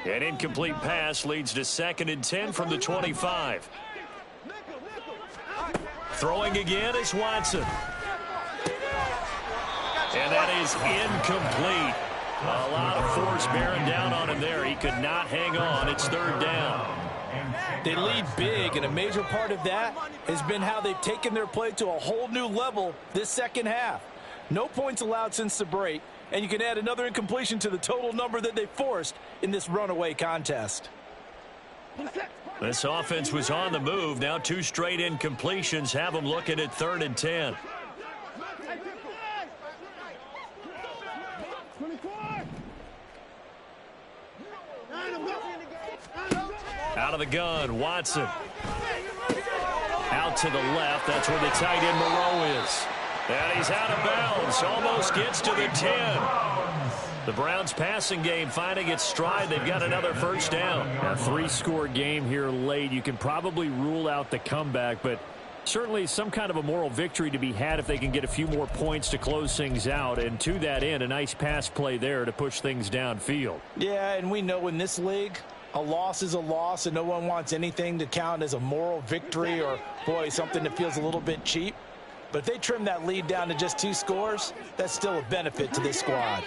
An incomplete pass leads to 2nd and 10 from the 25. Throwing again is Watson. And that is incomplete. A lot of force bearing down on him there. He could not hang on. It's third down. They lead big, and a major part of that has been how they've taken their play to a whole new level this second half. No points allowed since the break, and you can add another incompletion to the total number that they forced in this runaway contest. This offense was on the move. Now 2 straight incompletions have them looking at 3rd and 10. Out of the gun, Watson. Out to the left. That's where the tight end Moreau is. And he's out of bounds. Almost gets to the 10. The Browns passing game finding its stride. They've got another first down. A 3-score game here late. You can probably rule out the comeback, but certainly some kind of a moral victory to be had if they can get a few more points to close things out. And to that end, a nice pass play there to push things downfield. Yeah, and we know in this league, a loss is a loss, and no one wants anything to count as a moral victory or, boy, something that feels a little bit cheap. But if they trim that lead down to just 2 scores, that's still a benefit to this squad.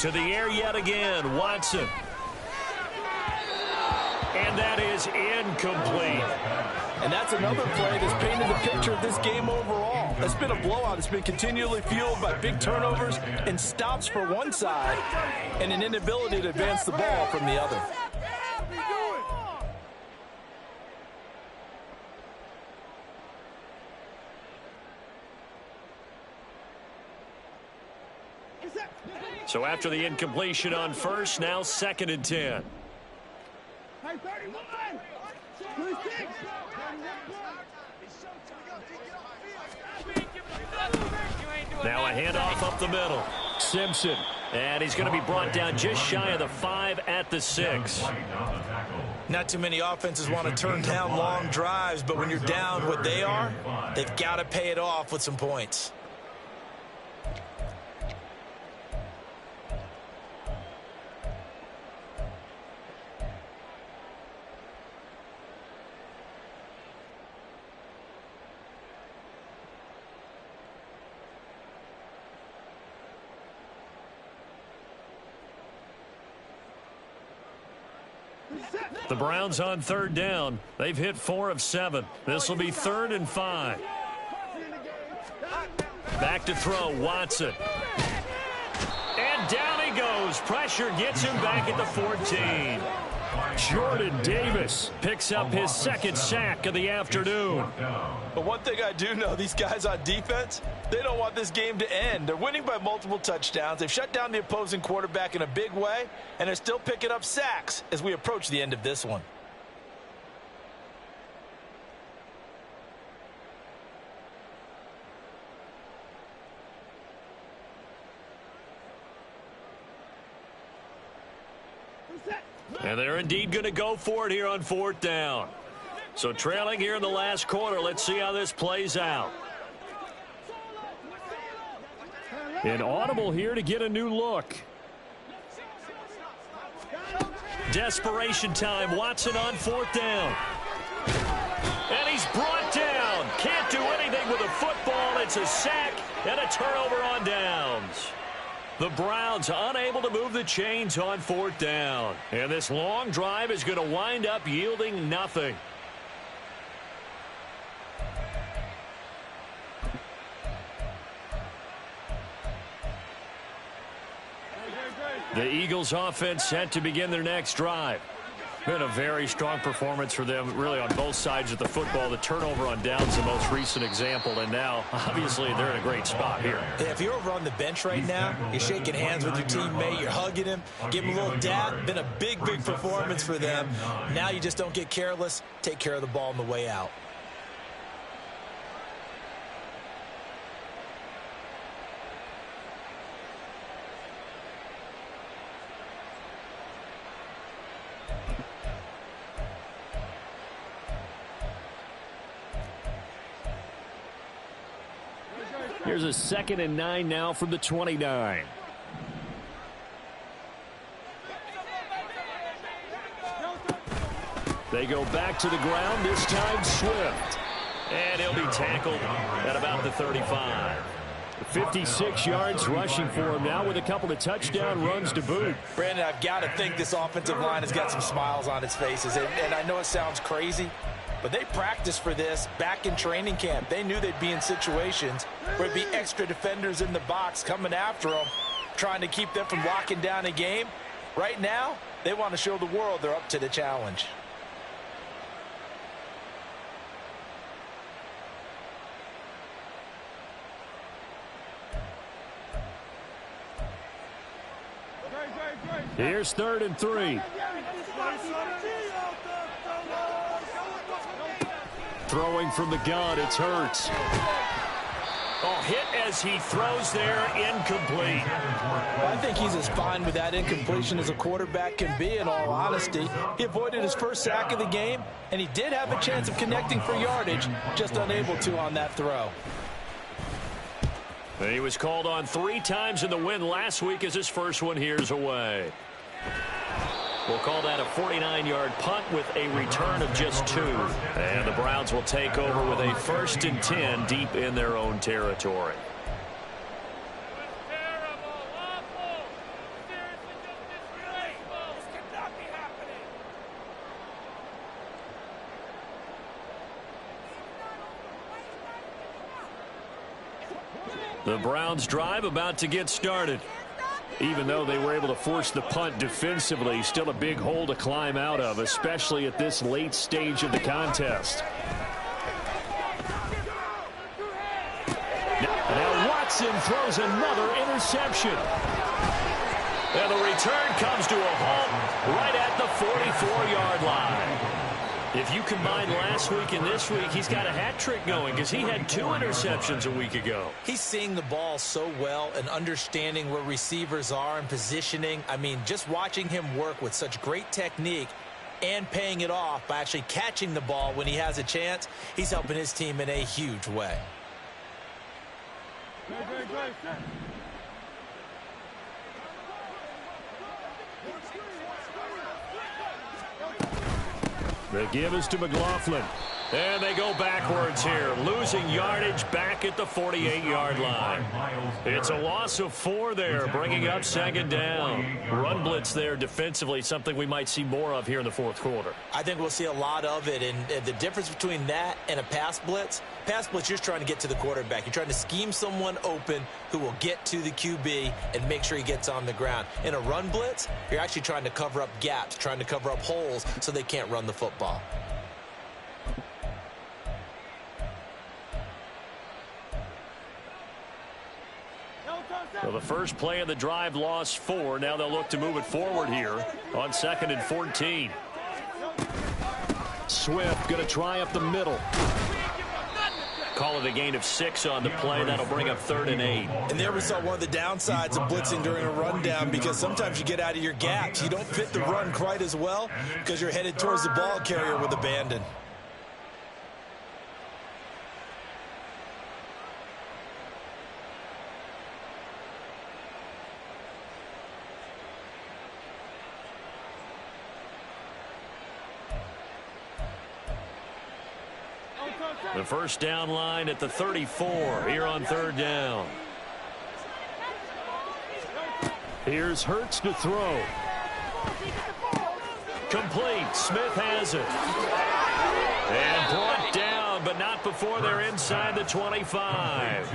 To the air yet again, Watson. And that is incomplete. And that's another play that's painted the picture of this game overall. It's been a blowout. It's been continually fueled by big turnovers and stops for one side and an inability to advance the ball from the other. So after the incompletion on first, now 2nd and 10. Now a handoff up the middle. Simpson. And he's going to be brought down just shy of the 5 at the 6. Not too many offenses want to turn down long drives, but when you're down what they are, they've got to pay it off with some points. The Browns on 3rd down. They've hit 4 of 7. This will be 3rd and 5. Back to throw, Watson. And down he goes. Pressure gets him back at the 14. Jordan Davis picks up his 2nd sack of the afternoon. But one thing I do know, these guys on defense, they don't want this game to end. They're winning by multiple touchdowns. They've shut down the opposing quarterback in a big way, and they're still picking up sacks as we approach the end of this one. And they're indeed going to go for it here on 4th down. So trailing here in the last quarter. Let's see how this plays out. An audible here to get a new look. Desperation time. Watson on 4th down. And he's brought down. Can't do anything with a football. It's a sack and a turnover on downs. The Browns unable to move the chains on 4th down. And this long drive is going to wind up yielding nothing. The Eagles offense set to begin their next drive. Been a very strong performance for them, really, on both sides of the football. The turnover on downs, the most recent example, and now, obviously, they're in a great spot here. Yeah, if you're over on the bench right now, you're shaking hands with your teammate, you're hugging him, give him a little dap. Been a big, big performance for them. Now you just don't get careless. Take care of the ball on the way out. Here's a 2nd and 9 now from the 29. They go back to the ground, this time Swift. And he'll be tackled at about the 35. 56 yards rushing for him now with a couple of touchdown runs to boot. Brandon, I've got to think this offensive line has got some smiles on its faces. And I know it sounds crazy, but they practiced for this back in training camp. They knew they'd be in situations where there'd be extra defenders in the box coming after them, trying to keep them from locking down a game. Right now, they want to show the world they're up to the challenge. Here's 3rd and 3. Throwing from the gun, it's Hurts. Oh, hit as he throws there, incomplete. Well, I think he's as fine with that incompletion as a quarterback can be, in all honesty. He avoided his first sack of the game, and he did have a chance of connecting for yardage, just unable to on that throw. He was called on 3 times in the win last week as his first one here's away. We'll call that a 49-yard punt with a return of just 2. And the Browns will take over with a 1st and 10 deep in their own territory. The Browns drive about to get started. Even though they were able to force the punt defensively, still a big hole to climb out of, especially at this late stage of the contest. Now Watson throws another interception. And the return comes to a halt right at the 44-yard line. If you combine last week and this week, he's got a hat trick going because he had 2 interceptions a week ago. He's seeing the ball so well and understanding where receivers are and positioning. I mean, just watching him work with such great technique and paying it off by actually catching the ball when he has a chance, he's helping his team in a huge way. The give is to McLaughlin. And they go backwards here, losing yardage back at the 48-yard line. It's a loss of 4 there, bringing up 2nd down. Run blitz there defensively, something we might see more of here in the 4th quarter. I think we'll see a lot of it, and the difference between that and a pass blitz, you're just trying to get to the quarterback. You're trying to scheme someone open who will get to the QB and make sure he gets on the ground. In a run blitz, you're actually trying to cover up gaps, trying to cover up holes so they can't run the football. So the first play of the drive lost 4. Now they'll look to move it forward here on 2nd and 14. Swift going to try up the middle. Call it a gain of 6 on the play. That'll bring up 3rd and 8. And there we saw one of the downsides of blitzing during a rundown, because sometimes you get out of your gaps. You don't fit the run quite as well because you're headed towards the ball carrier with abandon. The first down line at the 34 here on 3rd down. Here's Hurts to throw. Complete. Smith has it. And brought down, but not before they're inside the 25.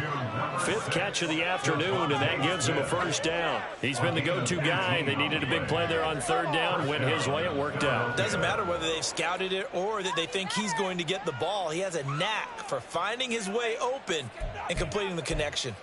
5th catch of the afternoon, and that gives him a first down. He's been the go-to guy. They needed a big play there on 3rd down. Went his way. It worked out. Doesn't matter whether they've scouted it or that they think he's going to get the ball. He has a knack for finding his way open and completing the connection.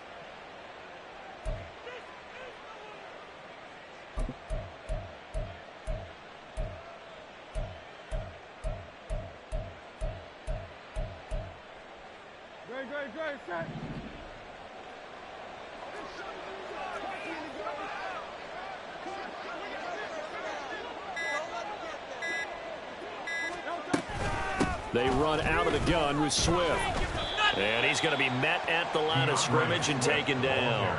They run out of the gun with Swift. And he's going to be met at the line of scrimmage and taken down.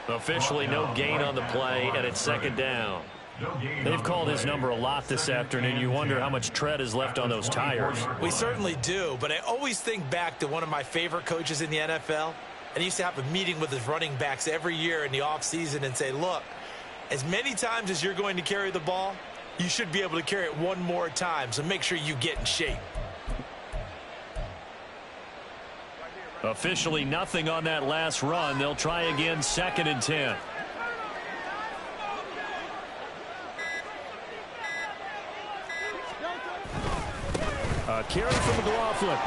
Officially no gain on the play, and it's 2nd down. They've called his number a lot this afternoon. You wonder how much tread is left on those tires. We certainly do, but I always think back to one of my favorite coaches in the NFL, and he used to have a meeting with his running backs every year in the offseason and say, look, as many times as you're going to carry the ball, you should be able to carry it one more time, so make sure you get in shape. Officially nothing on that last run. They'll try again, 2nd and 10. A carry from McLaughlin.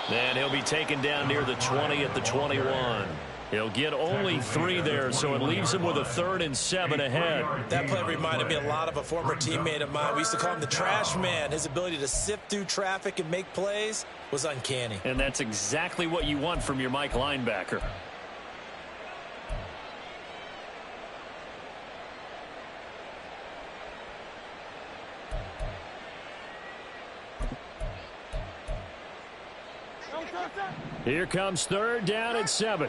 And he'll be taken down near the 20 at the 21. He'll get only 3 there, so it leaves him with a 3rd and 7 ahead. That play reminded me a lot of a former teammate of mine. We used to call him the trash man. His ability to sift through traffic and make plays was uncanny. And that's exactly what you want from your Mike linebacker. Here comes 3rd down at 7.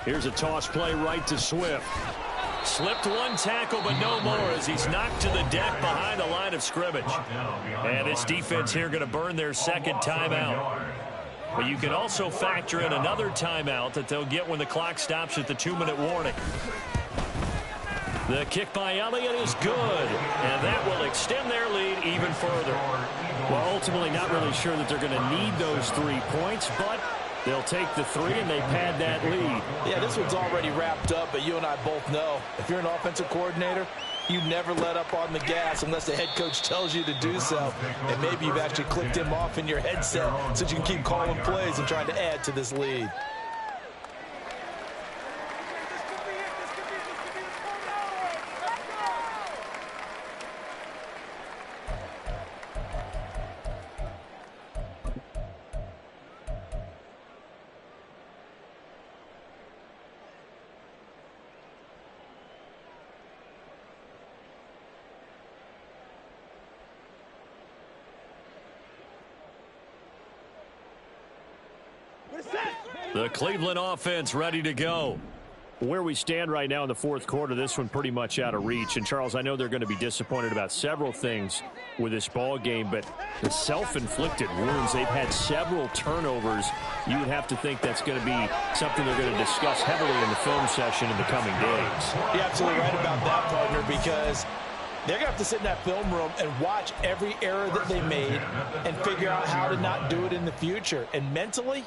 Here's a toss play right to Swift. Slipped one tackle, but no more as he's knocked to the deck behind the line of scrimmage. And this defense here going to burn their 2nd timeout. But you can also factor in another timeout that they'll get when the clock stops at the 2-minute warning. The kick by Elliott is good, and that will extend their lead even further. Well, ultimately not really sure that they're going to need those 3 points, but they'll take the 3 and they pad that lead. Yeah, this one's already wrapped up, but you and I both know if you're an offensive coordinator, you never let up on the gas unless the head coach tells you to do so. And maybe you've actually clicked him off in your headset so you can keep calling plays and trying to add to this lead. The Cleveland offense ready to go. Where we stand right now in the 4th quarter, this one pretty much out of reach. And, Charles, I know they're going to be disappointed about several things with this ball game, but the self-inflicted wounds, they've had several turnovers. You would have to think that's going to be something they're going to discuss heavily in the film session in the coming days. You're absolutely right about that, partner, because they're going to have to sit in that film room and watch every error that they made and figure out how to not do it in the future. And mentally,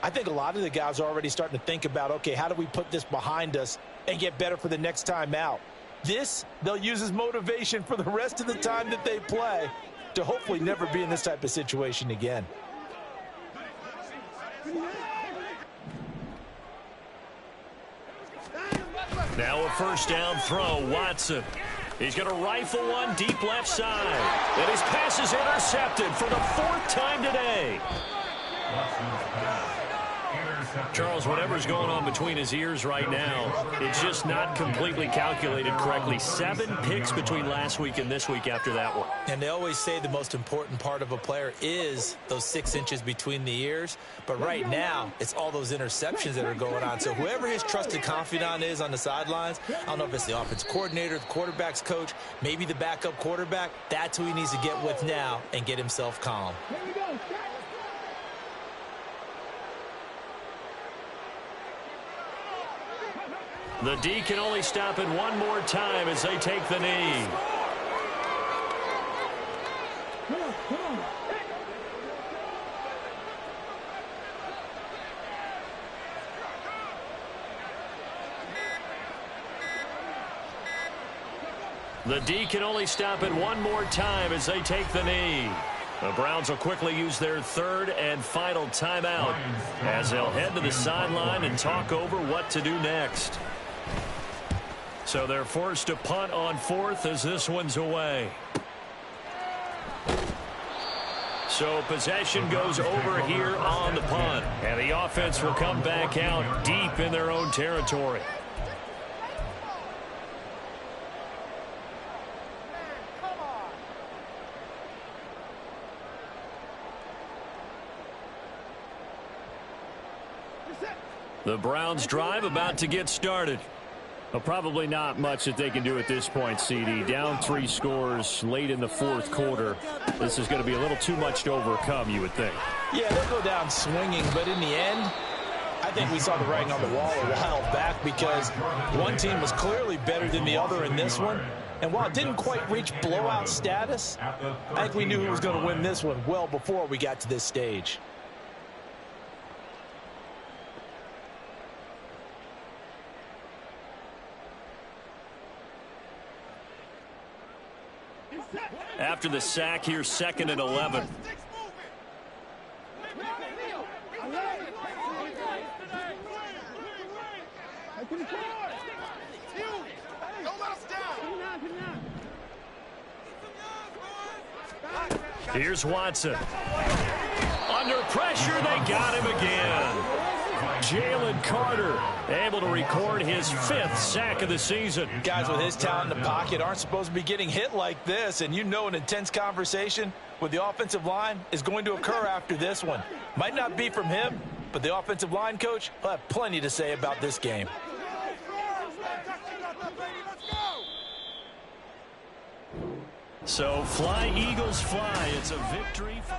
I think a lot of the guys are already starting to think about, okay, how do we put this behind us and get better for the next time out? This, they'll use as motivation for the rest of the time that they play to hopefully never be in this type of situation again. Now a 1st down throw, Watson. He's going to rifle one deep left side. And his pass is intercepted for the 4th time today. Charles, whatever's going on between his ears right now, it's just not completely calculated correctly. 7 picks between last week and this week after that one. And they always say the most important part of a player is those 6 inches between the ears. But right now, it's all those interceptions that are going on. So whoever his trusted confidant is on the sidelines, I don't know if it's the offensive coordinator, the quarterback's coach, maybe the backup quarterback, that's who he needs to get with now and get himself calm. The D can only stop it one more time as they take the knee. The D can only stop it one more time as they take the knee. The Browns will quickly use their 3rd and final timeout as they'll head to the sideline and talk over what to do next. So they're forced to punt on 4th as this one's away. So possession goes over here on the punt. And the offense will come back out deep in their own territory. The Browns drive about to get started. Well, probably not much that they can do at this point, CD. Down 3 scores late in the fourth quarter. This is going to be a little too much to overcome, you would think. Yeah, they'll go down swinging, but in the end, I think we saw the writing on the wall a while back because one team was clearly better than the other in this one. And while it didn't quite reach blowout status, I think we knew who was going to win this one well before we got to this stage. After the sack, here's 2nd and 11. Here's Watson. Under pressure, they got him again. Jalen Carter able to record his 5th sack of the season. Guys with his talent in the pocket aren't supposed to be getting hit like this, and you know an intense conversation with the offensive line is going to occur after this one. Might not be from him, but the offensive line coach will have plenty to say about this game. So fly, Eagles, fly. It's a victory for